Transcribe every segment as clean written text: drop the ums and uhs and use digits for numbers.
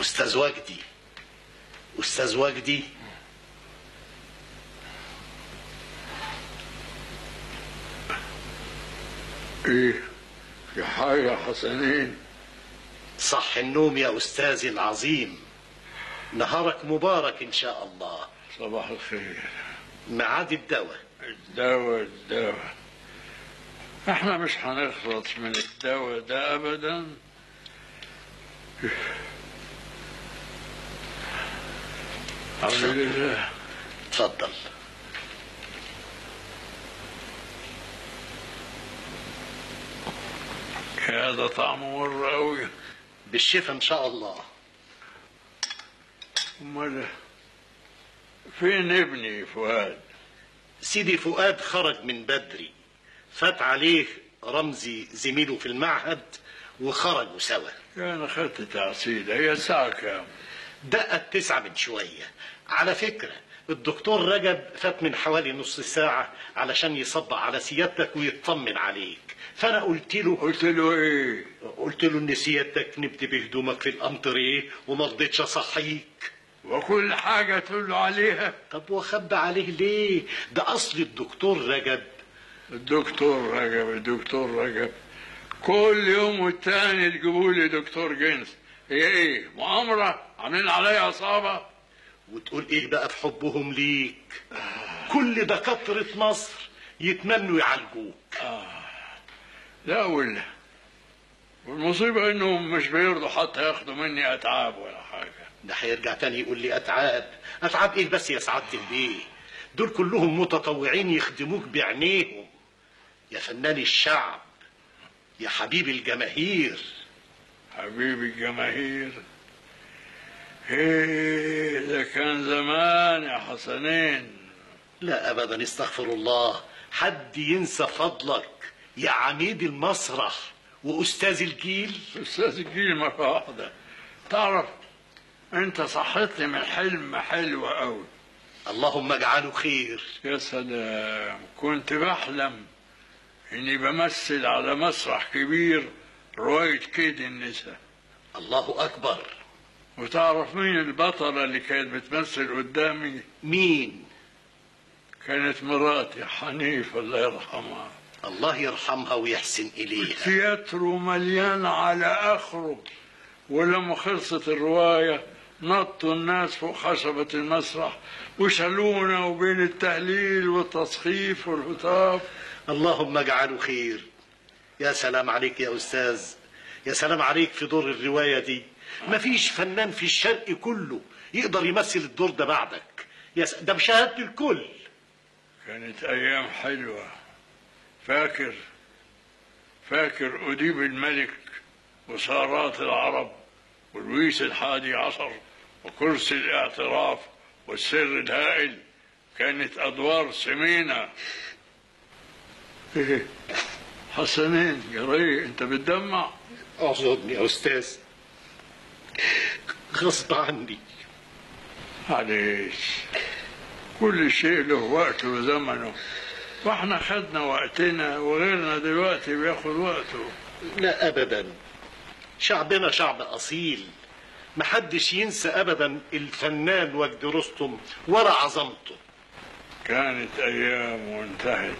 أستاذ وجدي، أستاذ وجدي. ايه في حاجة يا حسنين؟ صح النوم يا أستاذي العظيم، نهارك مبارك إن شاء الله. صباح الخير. ميعاد الدواء. الدواء احنا مش هنخلص من الدواء ده ابدا. الحمد لله. اتفضل. هذا طعمه مر قوي. بالشفا ان شاء الله. امال فين ابني فؤاد؟ سيدي فؤاد خرج من بدري، فات عليه رمزي زميله في المعهد وخرجوا سوا. انا خدت تعسيدة. هي الساعة كام؟ دقت 9 من شوية. على فكرة الدكتور رجب فات من حوالي نص ساعة علشان يصبح على سيادتك ويطمن عليك، فأنا قلت له إيه؟ قلت له إن سيادتك نمت بهدومك في الأنتريه وما رضيتش أصحيك. وكل حاجة تقول له عليها؟ طب وأخبي عليه ليه؟ ده أصل الدكتور رجب. الدكتور رجب كل يوم والتاني تجيبوا لي دكتور جنس. هي ايه؟ مؤامرة؟ عاملين عليا عصابة؟ وتقول ايه بقى في حبهم ليك؟ كل دكاترة مصر يتمنوا يعالجوك. لا والمصيبة انهم مش بيرضوا حتى ياخدوا مني اتعاب ولا حاجة. ده هيرجع تاني يقول لي اتعاب ايه بس يا سعادة البيه؟ دول كلهم متطوعين يخدموك بعينيهم يا فنان الشعب، يا حبيب الجماهير. حبيب الجماهير؟ ايه ده كان زمان يا حسنين. لا ابدا، استغفر الله. حد ينسى فضلك يا عميد المسرح واستاذ الجيل؟ استاذ الجيل مرة واحدة. تعرف انت صحتني من حلم حلو قوي. اللهم اجعله خير. يا سلام، كنت بحلم اني بمثل على مسرح كبير رواية كيد النساء. الله اكبر. وتعرف مين البطلة اللي كانت بتمثل قدامي؟ مين؟ كانت مراتي حنيفة الله يرحمها. الله يرحمها ويحسن إليها. التياترو مليان على آخره، ولما خلصت الرواية نطوا الناس فوق خشبة المسرح وشالونا، وبين التهليل والتصخيف والهتاف. اللهم اجعله خير. يا سلام عليك يا أستاذ، يا سلام عليك في دور الرواية دي. مفيش فنان في الشرق كله يقدر يمثل الدور ده بعدك. ده بشهادة الكل. كانت أيام حلوة. فاكر أديب الملك وسارات العرب ولويس ال11 وكرسي الاعتراف والسر الهائل. كانت أدوار ثمينة. إيه حسنين يا ري، أنت بتدمع؟ اعذرني يا أستاذ، غصب عني. معلش، كل شيء له وقته وزمنه، واحنا خدنا وقتنا وغيرنا دلوقتي بياخد وقته. لا ابدا، شعبنا شعب اصيل، محدش ينسى ابدا الفنان وجدي رستم ولا عظمته. كانت ايام وانتهت.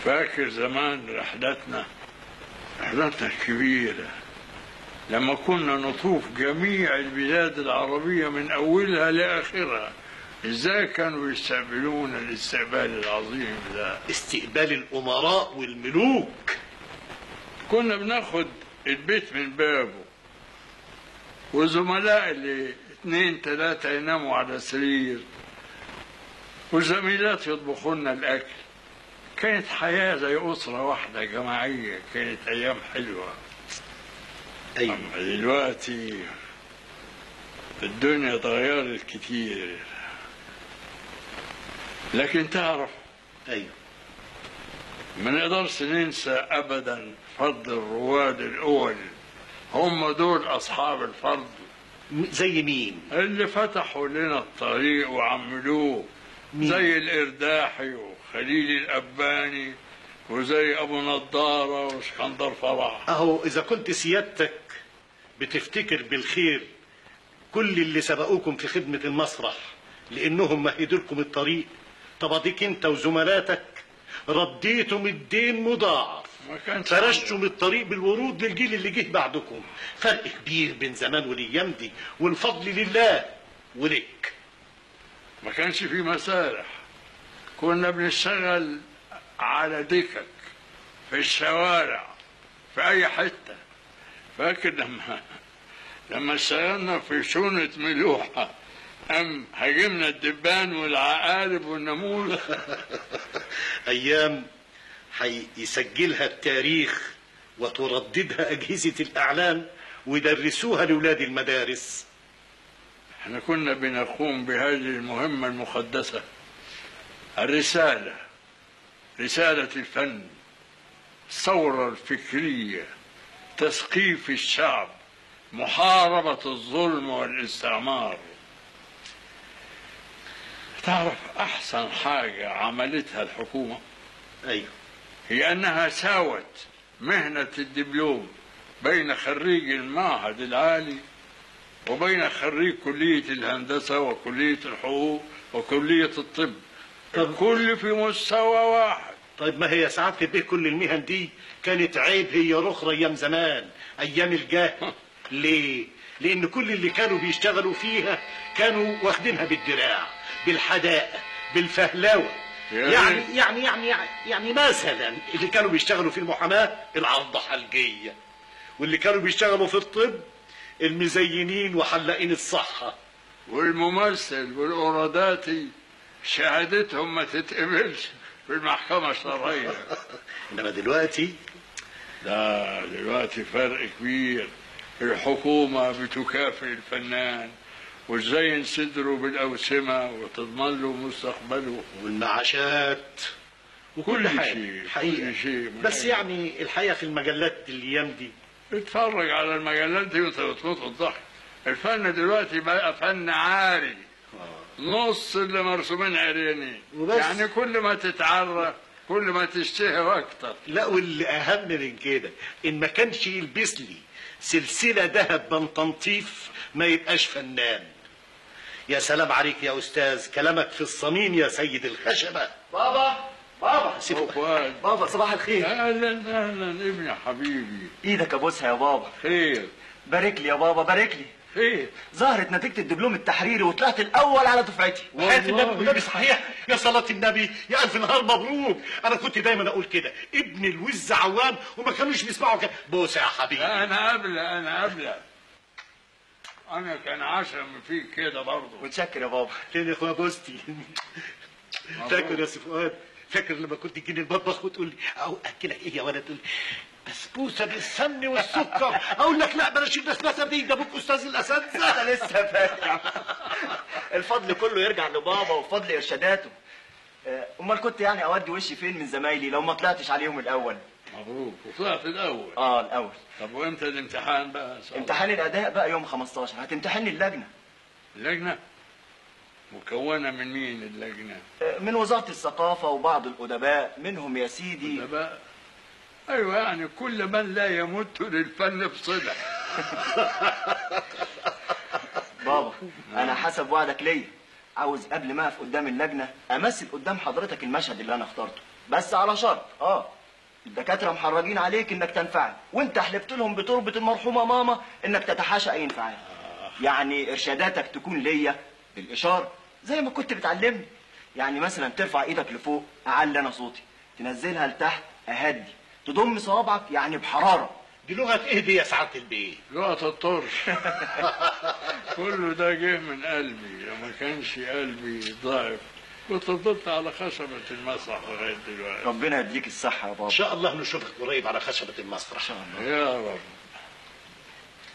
فاكر زمان رحلتنا الكبيرة لما كنا نطوف جميع البلاد العربية من أولها لآخرها؟ إزاي كانوا يستقبلونا الاستقبال العظيم ده؟ استقبال الأمراء والملوك. كنا بناخد البيت من بابه، وزملاء اللي 2 3 يناموا على سرير، وزميلات يطبخوا لنا الأكل. كانت حياة زي أسرة واحدة جماعية. كانت أيام حلوة. أيوة. أما دلوقتي الدنيا اتغيرت كتير. لكن تعرف، أيوة، ما نقدرش ننسى أبدا فضل الرواد الأول. هم دول أصحاب الفضل. زي مين؟ اللي فتحوا لنا الطريق وعملوه. مين؟ زي الإرداحي وخليل الأباني وزي أبو نضارة واسكندر فرح. أهو إذا كنت سيادتك بتفتكر بالخير كل اللي سبقوكم في خدمة المسرح لانهم مهدوا لكم الطريق، طب اديك انت وزملاتك رديتم الدين مضاعف، فرشتم الطريق بالورود للجيل اللي جه بعدكم. فرق كبير بين زمان والايام دي، والفضل لله ولك. ما كانش في مسارح، كنا بنشتغل على دكك في الشوارع في اي حته. فاكر لما اشتغلنا في شونة ملوحة هاجمنا الدبان والعقارب والناموس. ايام يسجلها التاريخ وترددها اجهزة الاعلام ويدرسوها لاولاد المدارس. احنا كنا بنقوم بهذه المهمة المقدسة، الرسالة، رسالة الفن، الثورة الفكرية، تثقيف الشعب، محاربة الظلم والاستعمار. تعرف أحسن حاجة عملتها الحكومة؟ أيوه، هي أنها ساوت مهنة الدبلوم بين خريج المعهد العالي وبين خريج كلية الهندسة وكلية الحقوق وكلية الطب، الكل في مستوى واحد. طيب ما هي سعادة البيه كل المهن دي كانت عيب هي رخرة أيام زمان، أيام الجهل. ليه؟ لأن كل اللي كانوا بيشتغلوا فيها كانوا واخدينها بالدراع، بالحداقة، بالفهلوة. يعني مثلا اللي كانوا بيشتغلوا في المحاماة العرضة حلقية، واللي كانوا بيشتغلوا في الطب المزينين وحلاقين الصحة، والممثل والأوراداتي شهادتهم ما تتقبلش في المحكمة الشرعية. إنما دلوقتي دلوقتي فرق كبير. الحكومة بتكافئ الفنان وتزين صدره بالأوسمة وتضمن له مستقبله والمعاشات وكل حاجة كل شيء. بس يعني الحقيقة في المجلات الأيام دي، اتفرج على المجلات دي وانت بتموت الضحك. الفن دلوقتي بقى فن عاري، نص اللي مرسومين عريانين، يعني كل ما تتعرى كل ما تشتهي اكتر. لا، واللي اهم من كده ان ما كانش يلبس لي سلسله ذهب بنطنطيف ما يبقاش فنان. يا سلام عليك يا استاذ، كلامك في الصميم يا سيد الخشبه. بابا بابا صباح الخير. اهلا اهلا ابني حبيبي. ايدك ابوسها يا بابا. خير؟ بارك لي يا بابا، بارك لي. خير؟ ظهرت نتيجة الدبلوم التحريري وطلعت الأول على دفعتي. وحياة النبي صحيح، يا صلاة النبي، يا ألف نهار مبروك. أنا كنت دايما أقول كده، ابن الوز عوام، وما كانوش بيسمعوا كده. بوسة يا حبيبي. أنا قبل أنا كان عشم فيك كده برضه. متشكر يا بابا. فين يا أخويا بوستي؟ فاكر يا سي فؤاد؟ فاكر لما كنت تجيني المطبخ وتقول لي أو أكلك إيه يا ولد؟ تقول لي بسبوسه بالسمن والسكر. اقول لك لا بلاش البسبوسه دي، ده ابوك استاذ الاساتذه. انا لسه فاكر. الفضل كله يرجع لبابا وفضل ارشاداته. امال كنت يعني اودي وشي فين من زمايلي لو ما طلعتش عليهم الاول؟ مبروك، وطلعت الاول. الاول. طب وامتى الامتحان بقى؟ امتحان الاداء بقى يوم 15، هتمتحني اللجنه. اللجنه مكونه من مين اللجنه؟ من وزاره الثقافه وبعض الادباء، منهم يا سيدي أدباء؟ ايوه، يعني كل من لا يمت للفن بصله. بابا انا حسب وعدك ليا عاوز قبل ما اقف قدام اللجنه امثل قدام حضرتك المشهد اللي انا اخترته، بس على شرط الدكاتره محرجين عليك انك تنفعل، وانت حلفت لهم بتربه المرحومه ماما انك تتحاشى اي انفعال. يعني ارشاداتك تكون ليا بالاشاره زي ما كنت بتعلمني. يعني مثلا ترفع ايدك لفوق اعلي انا صوتي، تنزلها لتحت اهدي، تضم صوابعك يعني بحراره. دي لغه ايه دي يا سعاده البيه؟ لغه الطرش. كله ده جه من قلبي، لو ما كانش قلبي ضعف كنت فضلت على خشبه المسرح لغايه دلوقتي. ربنا يديك الصحه يا بابا. ان شاء الله نشوفك قريب على خشبه المسرح. ان شاء الله يا رب.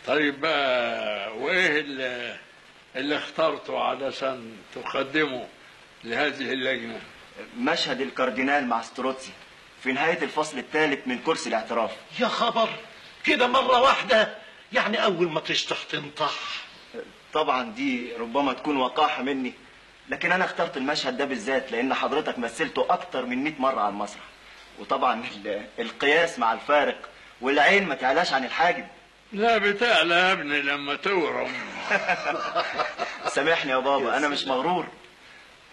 طيب بقى، وايه اللي اخترته علشان تقدمه لهذه اللجنه؟ مشهد الكاردينال مع ستروتسي في نهايه الفصل الثالث من كرسي الاعتراف. يا خبر، كده مره واحده؟ يعني اول ما تشطح تنطح. طبعا دي ربما تكون وقاحه مني، لكن انا اخترت المشهد ده بالذات لان حضرتك مثلته اكتر من 100 مره على المسرح، وطبعا القياس مع الفارق والعين ما تعلاش عن الحاجب. لا بتعلى يا ابني لما تورم. سامحني يا بابا، انا مش مغرور.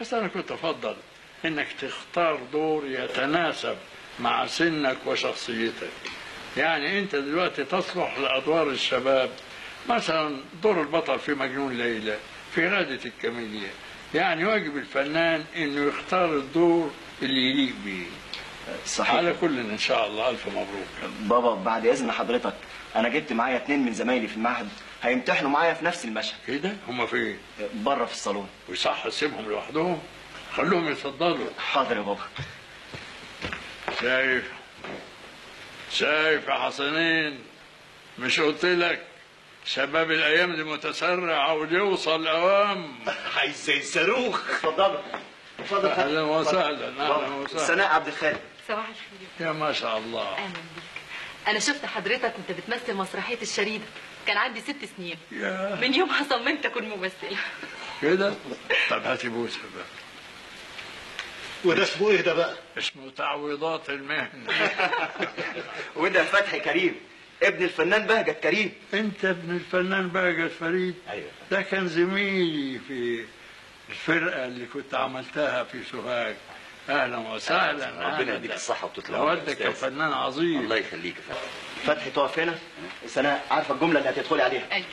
بس انا كنت افضل انك تختار دور يتناسب مع سنك وشخصيتك. يعني انت دلوقتي تصلح لادوار الشباب، مثلا دور البطل في مجنون ليلى، في غادة الكاميليا. يعني واجب الفنان انه يختار الدور اللي يليق بيه. صحيح. على كل ان شاء الله الف مبروك. بابا بعد اذن حضرتك، انا جبت معايا 2 من زمايلي في المعهد هيمتحنوا معايا في نفس المشهد. كده هما فين؟ بره في الصالون. وصح سيبهم لوحدهم، خلوهم يتفضلوا. حاضر يا بابا. شايف يا حسنين، مش قلت لك شباب الايام دي متسرع ويوصل اوام. عايز زي الصاروخ. اتفضلوا. اتفضل. اهلا وسهلا. اهلا وسهلا. سناء عبد الخالق. صباح الخير. يا ما شاء الله. اهلا بيك. انا شفت حضرتك وانت بتمثل مسرحيه الشريده، كان عندي 6 سنين. يا من يومها صممت اكون ممثله. كده. طب هاتي بوسه بقى. وده اسمه ايه ده بقى؟ اسمه تعويضات المهنه. وده فتحي كريم، ابن الفنان بهجت كريم. انت ابن الفنان بهجت فريد؟ ايوه. ده كان زميلي في الفرقه اللي كنت عملتها في سوهاج. اهلا وسهلا. ربنا يديك الصحة وتطلع. والدك يا فنان عظيم. الله يخليك يا فندم. فتحي تقف هنا. سناء عارفه الجمله اللي هتدخلي عليها. ايوه.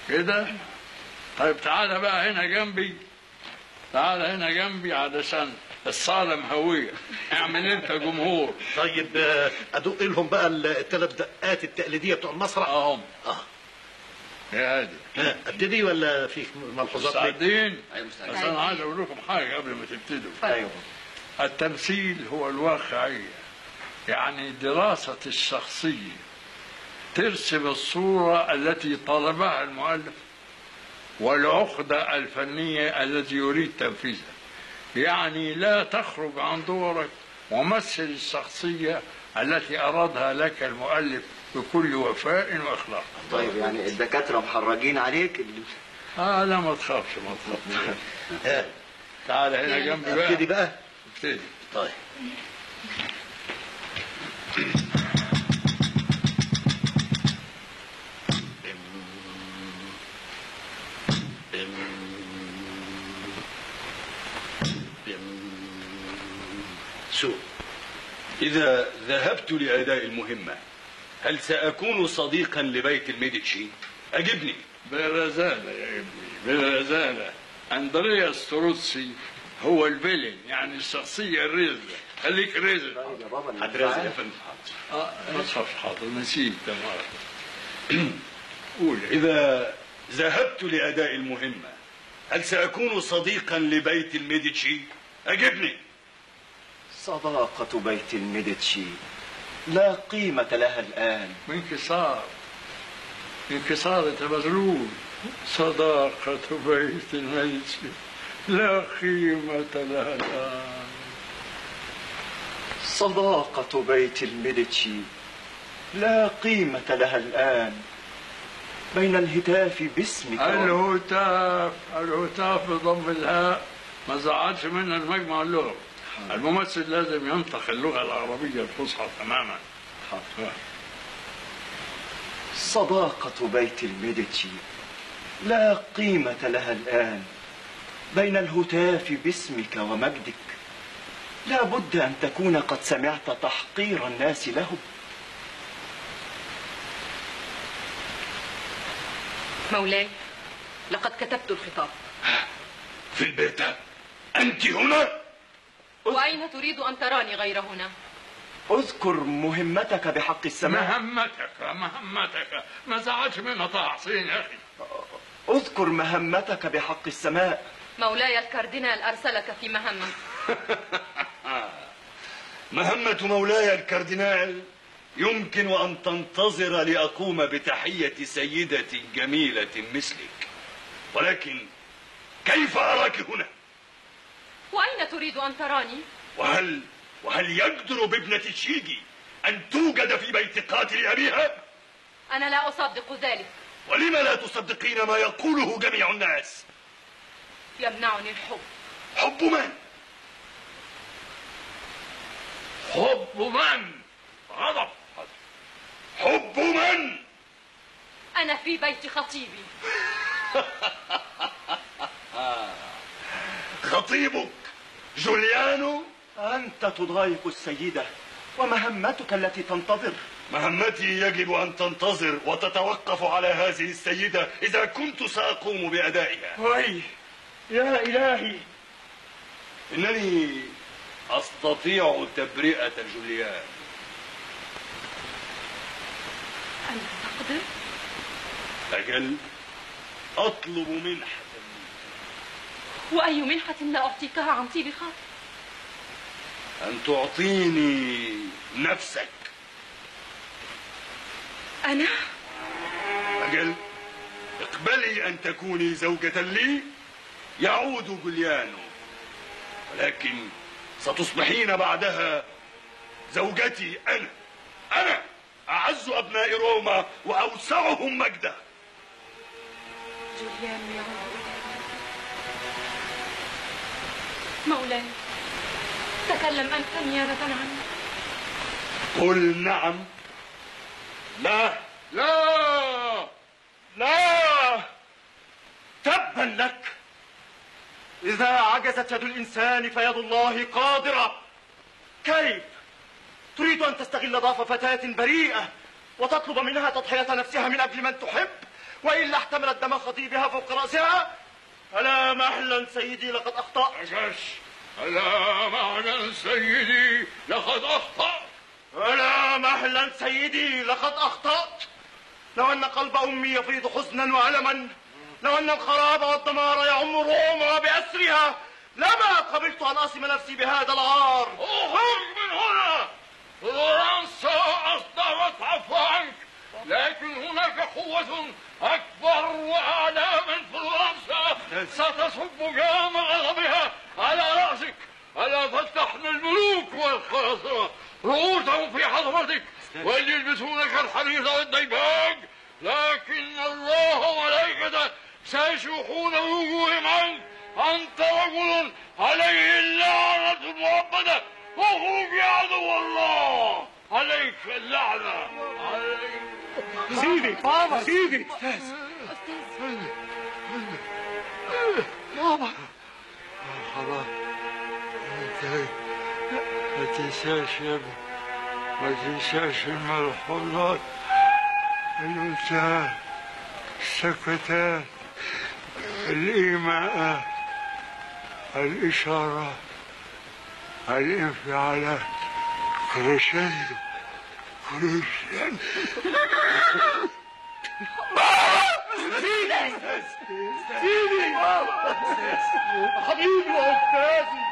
كده. طيب تعالى بقى هنا جنبي. تعالى هنا جنبي علشان الصالة مهوية. اعمل انت جمهور. طيب ادق لهم بقى ال3 دقات التقليديه بتوع المسرح. اهم. يا هادي. ابتدي ولا فيك ملحوظات؟ مستعدين؟ ايوه مستعد. بس انا عايز اقول لكم حاجة قبل ما تبتدوا. ايوه. التمثيل هو الواقعية، يعني دراسة الشخصية، ترسم الصورة التي طلبها المؤلف والعقدة الفنية التي يريد تنفيذها. يعني لا تخرج عن دورك ومثل الشخصية التي أرادها لك المؤلف بكل وفاء وإخلاص. طيب يعني الدكاتره محرجين عليك لا ما تخافش ما تخافش. تعال هنا جنبي بقى. ابتدي بقى. ابتدي. طيب. شو؟ إذا ذهبت لأداء المهمة هل سأكون صديقا لبيت الميديتشي؟ أجبني. بالرزالة يا ابني بالرزالة. أندريا ستروتسي هو الفيلن، يعني الشخصية الرزلة. خليك رزل. يا بابا هترازل يا فندم. ما تخافش. حاضر نسيت تمام. قول. إذا ذهبت لأداء المهمة هل سأكون صديقا لبيت الميديتشي؟ أجبني. صداقة بيت الميديتشي لا قيمة لها الآن. انكسار انت مغلول. صداقة بيت الميديتشي لا قيمة لها الآن. صداقة بيت الميديتشي لا قيمة لها الآن بين الهتاف باسمك. الهتاف بضم الهاء ما زعلش منها المجمع اللغوي. الممثل لازم ينطق اللغة العربية الفصحى تماما. صداقة بيت الميديتشي لا قيمة لها الآن بين الهتاف باسمك ومجدك. لا بد أن تكون قد سمعت تحقير الناس لهم. مولاي، لقد كتبت الخطاب. في البيت؟ أنت هنا؟ وأين تريد أن تراني غير هنا؟ اذكر مهمتك بحق السماء. مهمتك ما زعلش منها طه حسين يا أخي. اذكر مهمتك بحق السماء. مولاي الكاردينال أرسلك في مهمة. مهمة مولاي الكاردينال يمكن أن تنتظر لأقوم بتحية سيدة جميلة مثلك، ولكن كيف أراك هنا؟ وأين تريد أن تراني؟ وهل يجدر بابنة الشيجي أن توجد في بيت قاتل أبيها؟ أنا لا أصدق ذلك. ولم لا تصدقين ما يقوله جميع الناس؟ يمنعني الحب. حب من؟ حب من؟ غضب. حب من؟ أنا في بيت خطيبي. خطيبك جوليانو؟ أنت تضايق السيدة ومهمتك التي تنتظر. مهمتي يجب أن تنتظر وتتوقف على هذه السيدة إذا كنت سأقوم بأدائها. وي يا إلهي، إنني أستطيع تبرئة جوليان. أنت تقدر؟ أجل، أطلب منحة. وأي منحة لا أعطيكها عن طيب خاطر؟ أن تعطيني نفسك. أنا؟ أجل، اقبلي أن تكوني زوجة لي. يعود جوليانو، ولكن ستصبحين بعدها زوجتي أنا. أنا أعز أبناء روما وأوسعهم مجدا. جوليانو يعود إلي. مولاي، تكلم أنت نيابة عني. قل نعم. لا لا لا، تبا لك. إذا عجزت يد الإنسان فيد الله قادرة. كيف تريد أن تستغل ضعف فتاة بريئة وتطلب منها تضحية نفسها من أجل من تحب، وإلا احتملت دم خطيبها فوق رأسها؟ ألا مهلا سيدي لقد أخطأت. ألا مهلا سيدي لقد أخطأت. ألا مهلا سيدي لقد أخطأت. لو أن قلب أمي يفيض حزنا وألما، لو أن الخراب والدمار يعم روما بأسرها، لما قبلت أن أصم نفسي بهذا العار. اخرج من هنا. فرنسا أصدرت عفوا عنك، لكن هناك قوة أكبر وأعلى من فرنسا ستصب جام غضبها على رأسك. ألا فتحن الملوك والخلاصرة رؤوسهم في حضرتك وليلبسون كالحرير والديباج، لكن الله وملائكته سيشوحون بوجوههم عنك. أنت رجل عليه اللعنة المؤبدة. اخرج يا عدو الله، عليك اللعنة. عليك. سيدي بابا، سيدي بابا خلاص، ما تنساش يا ابني، ما تنساش الملحوظات، الأنثى، السكتات، الإيماءات، الإشارات، الانفعالات. كريشندو كريشندو. سيدي حبيبي وأستاذي.